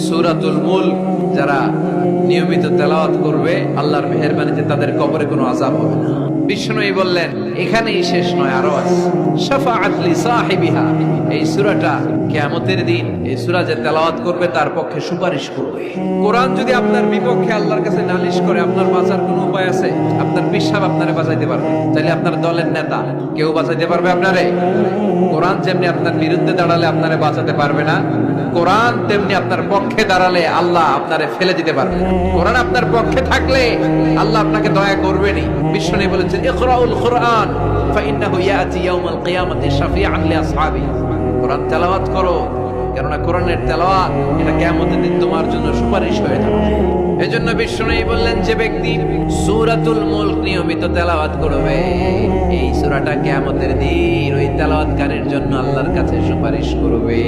সূরাতুল মুলক যারা নিয়মিত তেলাওয়াত করবে, আল্লাহর মেহেরবানিতে তাদের কবরে কোনো আযাব হবে না। বিষ্ণুই বললেন এখানেই শেষ নয়, আরো আছে। শাফাআত লি সাহিবিহা, এই সূরাটা কিয়ামতের দিন এই সূরা যে তেলাওয়াত করবে তার পক্ষে সুপারিশ করবে। কোরআন যদি আপনার বিপক্ষে আল্লাহর কাছে নালিশ করে, আপনার বাঁচার কোনো উপায় আছে? আপনার পিসাব আপনারে বাঁচাইতে পারবে? তাইলে আপনার দলের নেতা কেউ বাঁচাইতে পারবে আপনারে? কোরআন যেমনি আপনার বিরুদ্ধে দাঁড়ালে আপনারে বাঁচাতে পারবে না, কোরআন তেমনি আপনার পক্ষে দাঁড়ালে আল্লাহ আপনারে ফেলে দিতে পারবে না। কোরআন আপনার পক্ষে থাকলে আল্লাহ আপনাকে দয়া করবেনই। বিষ্ণু বলেছেন ইকরাউল কুরআন ফাইন্নাহু ইয়াতি ইয়াউমাল কিয়ামাতি শাফিআন লিআসহাবি। কোরআন তেলাওয়াত করো, কেননা কোরআনের তেলাওয়াত এটা কিয়ামতের দিন তোমার জন্য সুপারিশ হয়ে থাকবে। এজন্য বিষ্ণু বললেন যে ব্যক্তি সূরাতুল মুলক নিয়মিত তেলাওয়াত করবে, এই সূরাটা কিয়ামতের দিন ওই তেলাওয়াতকারীর জন্য আল্লাহর কাছে সুপারিশ করবে।